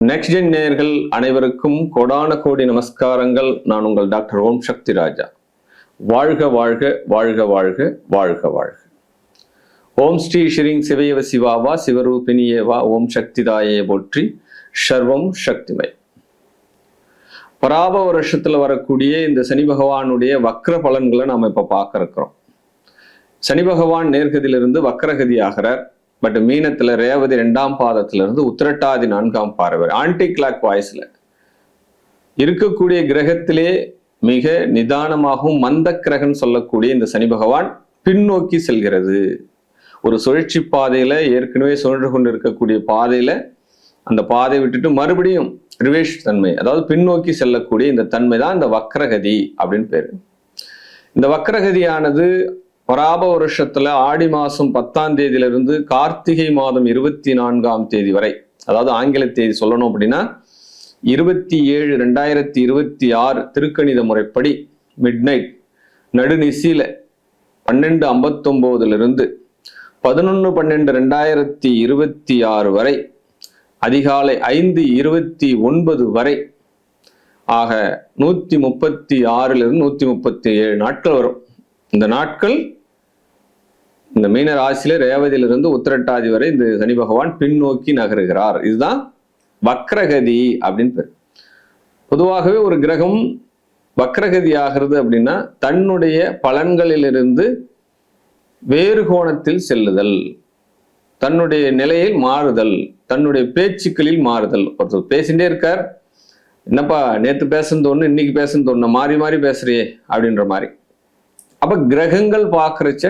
Next gen நேயர்கள் அனைவருக்கும் கோடான கோடி நமஸ்காரங்கள். நான் உங்கள் டாக்டர் ஓம் சக்தி ராஜா. வாழ்க வாழ்க வாழ்க வாழ்க வாழ்க வாழ்க. ஓம் ஸ்ரீ ஸ்ரீங் சிவயவ சிவாவா சிவரூபிணியேவா ஓம் சக்திதாயே போற்றி. சர்வம் சக்திமய். பராப வருஷத்துல வரக்கூடிய இந்த சனி பகவானுடைய வக்ர பலன்களை நாம இப்ப பார்க்க இருக்கிறோம். சனி பகவான் நேர்கதியிலிருந்து வக்ரகதி ஆகிறார். பட் மீனத்துல ரேவதி 2ஆம் பாதத்திலிருந்து உத்திரட்டாதி 4ஆம் பார்வை ஆன்டி கிளாக் வாய்ஸ்ல இருக்கக்கூடிய கிரகத்திலே மிக நிதானமாகவும் மந்த கிரகன் சொல்லக்கூடிய இந்த சனி பகவான் பின்னோக்கி செல்கிறது. ஒரு சுழற்சி பாதையில ஏற்கனவே சுழன்று கொண்டு இருக்கக்கூடிய பாதையில அந்த பாதையை விட்டுட்டு மறுபடியும் ரிவேஷ் தன்மை, அதாவது பின்னோக்கி செல்லக்கூடிய இந்த தன்மை தான் இந்த வக்ரகதி அப்படின்னு பேரு. இந்த வக்ரகதியானது பராப வருஷத்துல ஆடி மாசம் 10ஆம் தேதியிலிருந்து கார்த்திகை மாதம் 24ஆம் தேதி வரை, அதாவது ஆங்கில தேதி சொல்லணும் அப்படின்னா 27/2026 திருக்கணித முறைப்படி மிட்நைட் நடுநிசியில 12:59 11/12/2026 வரை அதிகாலை 5:29 வரை ஆக 136 137 நாட்கள் வரும். இந்த நாட்கள் இந்த மீன ராசியில ரேவதியிலிருந்து உத்திரட்டாதி வரை இந்த சனி பகவான் பின்னோக்கி நகருகிறார். இதுதான் வக்ரகதி அப்படின்னு பேர். பொதுவாகவே ஒரு கிரகம் வக்ரகதி ஆகிறது அப்படின்னா தன்னுடைய பலன்களிலிருந்து வேறு கோணத்தில் செல்லுதல், தன்னுடைய நிலையில் மாறுதல், தன்னுடைய பேச்சுக்களில் மாறுதல். ஒருத்தர் பேசிட்டே இருக்கார், என்னப்பா நேற்று பேசுனது ஒண்ணு இன்னைக்கு பேசுனது ஒண்ணு மாறி மாறி பேசுறியே அப்படின்ற மாதிரி. அப்ப கிரகங்கள் பார்க்கறச்ச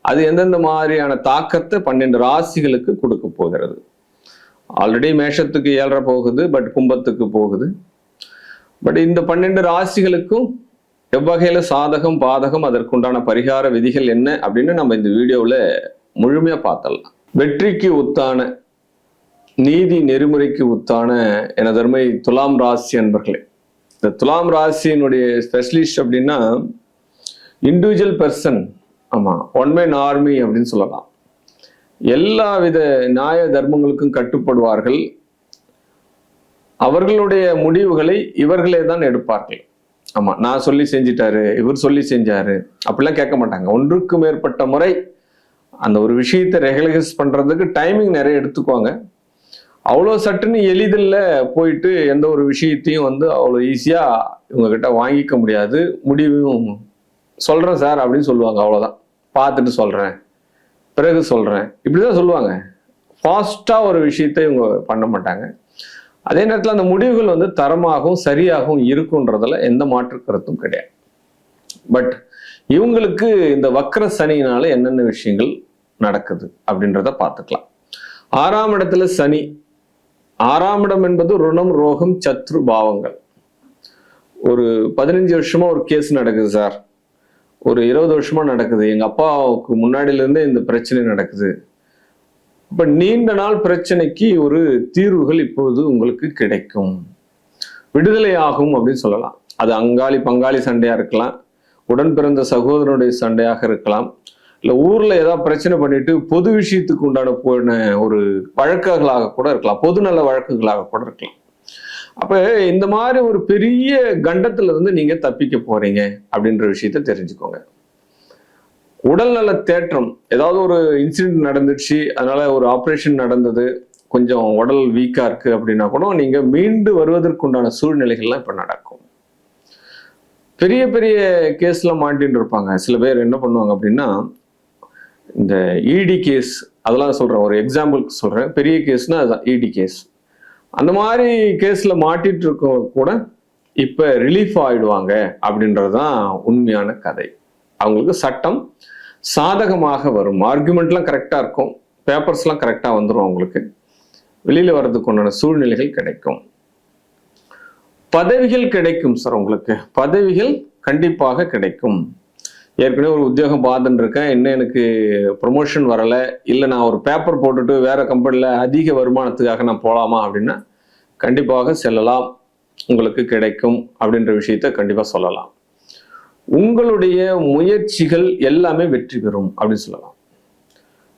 அது எந்தெந்த மாதிரியான தாக்கத்தை 12 ராசிகளுக்கு கொடுக்க போகிறது. ஆல்ரெடி மேஷத்துக்கு 7.5 போகுது, பட் கும்பத்துக்கு போகுது. பட் இந்த 12 ராசிகளுக்கும் எவ்வகையில சாதகம் பாதகம் அதற்குண்டான பரிகார விதிகள் என்ன அப்படின்னு நம்ம இந்த வீடியோவில் முழுமையா பார்த்தலாம். வெற்றிக்கு உத்தான நீதி நெறிமுறைக்கு உத்தான எனதருமை துலாம் ராசி அன்பர்களே, இந்த துலாம் ராசியினுடைய ஸ்பெஷலிஸ்ட் அப்படின்னா இண்டிவிஜுவல் பர்சன், ஆமா ஒன் மேன் ஆர்மி அப்படின்னு சொல்லலாம். எல்லா வித நியாய தர்மங்களுக்கும் கட்டுப்படுவார்கள். அவர்களுடைய முடிவுகளை இவர்களே தான் எடுப்பார்கள். ஆமா, நான் சொல்லி செஞ்சிட்டாரு, இவர் சொல்லி செஞ்சாரு அப்படிலாம் கேட்க மாட்டாங்க. ஒன்றுக்கு மேற்பட்ட முறை அந்த ஒரு விஷயத்தை ரெகலைஸ் பண்றதுக்கு டைமிங் நிறைய எடுத்துக்குவாங்க. அவ்வளோ சட்டுன்னு எளிதில் போயிட்டு எந்த ஒரு விஷயத்தையும் அவ்வளோ ஈஸியா இவங்க கிட்ட வாங்கிக்க முடியாது. முடிவும் சொல்றேன் சார் அப்படின்னு சொல்லுவாங்க, அவ்வளோதான். பார்த்துட்டு சொல்றேன், பிறகு சொல்றேன், இப்படிதான் சொல்லுவாங்க. ஃபாஸ்டா ஒரு விஷயத்தை இவங்க பண்ண மாட்டாங்க. அதே நேரத்தில் அந்த முடிவுகள் தரமாகவும் சரியாகவும் இருக்குன்றதுல எந்த மாற்று கருத்தும் கிடையாது. பட் இவங்களுக்கு இந்த வக்ர சனியினால என்னென்ன விஷயங்கள் நடக்குது அப்படின்றத பார்த்துக்கலாம். 6ஆம் இடத்துல சனி. 6ஆம் இடம் என்பது ருணம் ரோகம் சத்ரு பாவங்கள். ஒரு 15 வருஷமா ஒரு கேஸ் நடக்குது சார், ஒரு 20 வருஷமா நடக்குது, எங்க அப்பாவுக்கு முன்னாடியில இருந்தே இந்த பிரச்சனை நடக்குது. இப்ப நீண்ட நாள் பிரச்சனைக்கு ஒரு தீர்வுகள் இப்போது உங்களுக்கு கிடைக்கும், விடுதலை ஆகும் அப்படின்னு சொல்லலாம். அது அங்காளி பங்காளி சண்டையா இருக்கலாம், உடன் பிறந்த சகோதரனுடைய சண்டையாக இருக்கலாம், இல்ல ஊர்ல ஏதாவது பிரச்சனை பண்ணிட்டு பொது விஷயத்துக்கு உண்டான போன ஒரு வழக்குகளாக கூட இருக்கலாம், பொதுநல வழக்குகளாக கூட இருக்கலாம். அப்ப இந்த மாதிரி ஒரு பெரிய கண்டத்துல இருந்து நீங்க தப்பிக்க போறீங்க அப்படின்ற விஷயத்த தெரிஞ்சுக்கோங்க. உடல்நல தேற்றம், ஏதாவது ஒரு இன்சிடென்ட் நடந்துச்சு, அதனால ஒரு ஆப்ரேஷன் நடந்தது, கொஞ்சம் உடல் வீக்கா இருக்கு அப்படின்னா கூட நீங்க மீண்டு வருவதற்குண்டான சூழ்நிலைகள்லாம் இப்ப நடக்கும். பெரிய பெரிய கேஸ்ல மாட்டின்னு இருப்பாங்க. சில பேர் என்ன பண்ணுவாங்க அப்படின்னா, இந்த இடி கேஸ் அதெல்லாம் சொல்றேன், ஒரு எக்ஸாம்பிளுக்கு சொல்றேன். பெரிய கேஸ்னா அதுதான் இடி கேஸ். அந்த மாதிரி கேஸ்ல மாட்டிட்டு இருக்க கூட இப்ப ரிலீஃப் ஆயிடுவாங்க அப்படின்றதுதான் உண்மையான கதை. அவங்களுக்கு சட்டம் சாதகமாக வரும், ஆர்குமெண்ட்லாம் கரெக்டா இருக்கும், பேப்பர்ஸ்லாம் கரெக்டா வந்துடும், அவங்களுக்கு வெளியில வர்றதுக்கு உண்டான சூழ்நிலைகள் கிடைக்கும். பதவிகள் கிடைக்கும் சார், உங்களுக்கு பதவிகள் கண்டிப்பாக கிடைக்கும். ஏற்கனவே ஒரு உத்தியோகம் பார்த்துட்டு இருக்கேன், இன்னும் எனக்கு ப்ரொமோஷன் வரலை, இல்லை நான் ஒரு பேப்பர் போட்டுட்டு வேற கம்பெனியில் அதிக வருமானத்துக்காக நான் போகலாமா அப்படின்னா கண்டிப்பாக செல்லலாம், உங்களுக்கு கிடைக்கும் அப்படின்ற விஷயத்த கண்டிப்பாக சொல்லலாம். உங்களுடைய முயற்சிகள் எல்லாமே வெற்றி பெறும் அப்படின்னு சொல்லலாம்.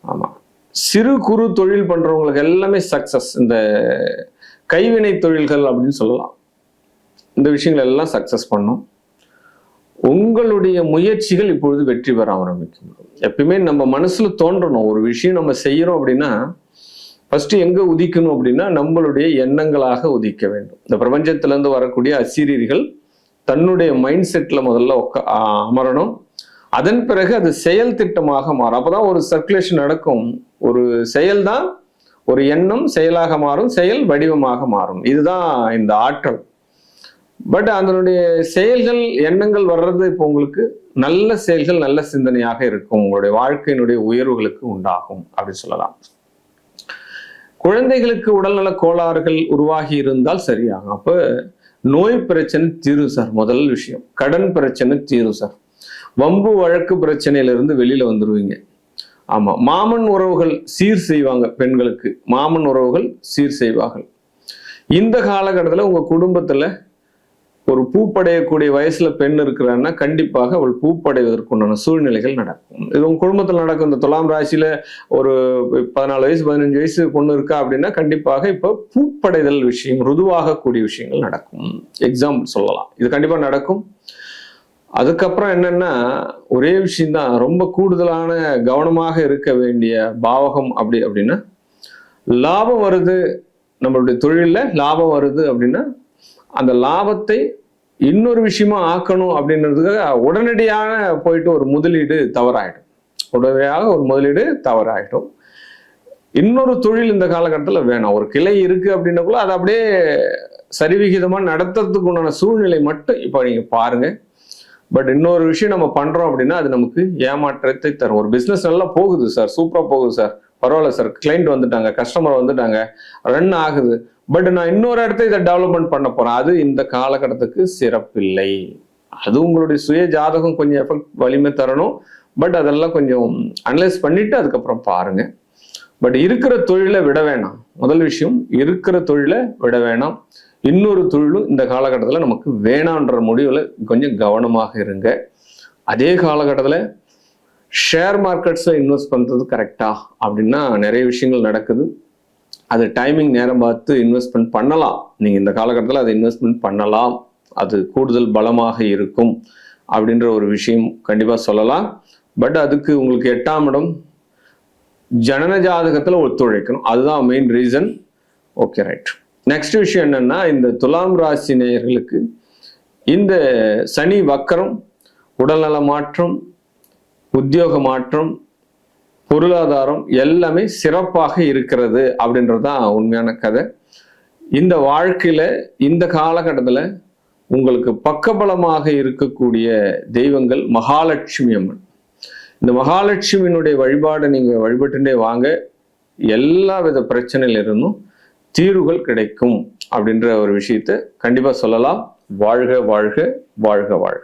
ஆமாம், சிறு குறு தொழில் பண்றவங்களுக்கு எல்லாமே சக்சஸ். இந்த கைவினை தொழில்கள் அப்படின்னு சொல்லலாம். இந்த விஷயங்கள் எல்லாம் சக்சஸ் பண்ணும். உங்களுடைய முயற்சிகள் இப்பொழுது வெற்றி பெற ஆரம்பிக்கும். எப்பயுமே நம்ம மனசுல தோன்றணும், ஒரு விஷயம் நம்ம செய்யறோம் அப்படின்னா ஃபர்ஸ்ட் எங்க உதிக்கணும் அப்படின்னா நம்மளுடைய எண்ணங்களாக உதிக்க வேண்டும். இந்த பிரபஞ்சத்துல இருந்து வரக்கூடிய அசீரியர்கள் தன்னுடைய மைண்ட் செட்ல முதல்ல அமரணும். அதன் பிறகு அது செயல் திட்டமாக மாறும். அப்பதான் ஒரு சர்க்குலேஷன் நடக்கும். ஒரு செயல் தான், ஒரு எண்ணம் செயலாக மாறும், செயல் வடிவமாக மாறும். இதுதான் இந்த ஆற்றல். பட் அதனுடைய செயல்கள் எண்ணங்கள் வர்றது இப்போ உங்களுக்கு நல்ல செயல்கள் நல்ல சிந்தனையாக இருக்கும், உங்களுடைய வாழ்க்கையினுடைய உயர்வுகளுக்கு உண்டாகும் அப்படின்னு சொல்லலாம். குழந்தைகளுக்கு உடல்நல கோளாறுகள் உருவாகி இருந்தால் சரியாகும். அப்ப நோய் பிரச்சனை தீரும் சார். முதல் விஷயம் கடன் பிரச்சனை தீரும் சார். வம்பு வழக்கு பிரச்சனையிலிருந்து வெளியில வந்துருவீங்க. ஆமா, மாமன் உறவுகள் சீர் செய்வாங்க. பெண்களுக்கு மாமன் உறவுகள் சீர் செய்வார்கள். இந்த காலகட்டத்தில் உங்க குடும்பத்துல ஒரு பூப்படையக்கூடிய வயசுல பெண் இருக்கிறான்னா கண்டிப்பாக அவள் பூப்படைவதற்குண்டான சூழ்நிலைகள் நடக்கும். இது உங்க குடும்பத்தில் நடக்கும். இந்த துலாம் ராசியில ஒரு 14 வயசு 15 வயசு பொண்ணு இருக்கா அப்படின்னா கண்டிப்பாக இப்போ பூப்படைதல் விஷயம், ருதுவாகக்கூடிய விஷயங்கள் நடக்கும். எக்ஸாம்பிள் சொல்லலாம், இது கண்டிப்பா நடக்கும். அதுக்கப்புறம் என்னன்னா ஒரே விஷயம்தான், ரொம்ப கூடுதலான கவனமாக இருக்க வேண்டிய பாவகம் அப்படின்னா லாபம் வருது, நம்மளுடைய தொழில லாபம் வருது அப்படின்னா அந்த லாபத்தை இன்னொரு விஷயமா ஆக்கணும் அப்படின்றதுக்காக உடனடியாக போயிட்டு ஒரு முதலீடு தவறாயிடும். உடனடியாக ஒரு முதலீடு தவறாயிடும். இன்னொரு தொழில் இந்த காலகட்டத்தில் வேணாம். ஒரு கிளை இருக்கு அப்படின்னக்குள்ள அதை அப்படியே சரிவிகிதமா நடத்துறதுக்கு உண்டான சூழ்நிலை மட்டும் இப்போ நீங்க பாருங்க. பட் இன்னொரு விஷயம் நம்ம பண்றோம் அப்படின்னா அது நமக்கு ஏமாற்றத்தை தரும். ஒரு பிசினஸ் நல்லா போகுது சார், சூப்பரா போகுது சார், பரவாயில்ல சார், கிளைண்ட் வந்துட்டாங்க, கஸ்டமர் வந்துட்டாங்க, ரன் ஆகுது, பட் நான் இன்னொரு இடத்த இதை டெவலப்மெண்ட் பண்ண போறேன், அது இந்த காலகட்டத்துக்கு சிறப்பில்லை. அது உங்களுடைய சுய ஜாதகம் கொஞ்சம் எஃபெக்ட் வலிமை தரணும். பட் அதெல்லாம் கொஞ்சம் அனலைஸ் பண்ணிட்டு அதுக்கப்புறம் பாருங்க. பட் இருக்கிற தொழிலை விட வேணாம். முதல் விஷயம் இருக்கிற தொழிலை விட வேணாம். இன்னொரு தொழிலும் இந்த காலகட்டத்தில் நமக்கு வேணான்ற முடிவில் கொஞ்சம் கவனமாக இருங்க. அதே காலகட்டத்தில் ஷேர் மார்க்கெட்ஸில் இன்வெஸ்ட் பண்ணுறது கரெக்டா அப்படின்னா நிறைய விஷயங்கள் நடக்குது. அது டைமிங் நேரம் பார்த்து இன்வெஸ்ட்மெண்ட் பண்ணலாம். நீங்கள் இந்த காலகட்டத்தில் அதை இன்வெஸ்ட்மெண்ட் பண்ணலாம், அது கூடுதல் பலமாக இருக்கும் அப்படின்ற ஒரு விஷயம் கண்டிப்பாக சொல்லலாம். பட் அதுக்கு உங்களுக்கு 8ஆம் இடம் ஜனன ஜாதகத்தில் ஒத்துழைக்கணும், அதுதான் main reason. Okay, right. Next விஷயம் என்னன்னா, இந்த துலாம் ராசி நேயர்களுக்கு இந்த சனி வக்கரம் உடல்நல மாற்றம், உத்தியோக மாற்றம், பொருளாதாரம் எல்லாமே சிறப்பாக இருக்கிறது அப்படின்றதுதான் உண்மையான கதை. இந்த வாழ்க்கையில இந்த காலகட்டத்தில் உங்களுக்கு பக்கபலமாக இருக்கக்கூடிய தெய்வங்கள் மகாலட்சுமி அம்மன். இந்த மகாலட்சுமியினுடைய வழிபாடை நீங்க வழிபட்டுட்டே வாங்க, எல்லா வித பிரச்சனையில இருந்தும் தீர்வுகள் கிடைக்கும் அப்படின்ற ஒரு விஷயத்தை கண்டிப்பா சொல்லலாம். வாழ்க வாழ்க வாழ்க வாழ்க.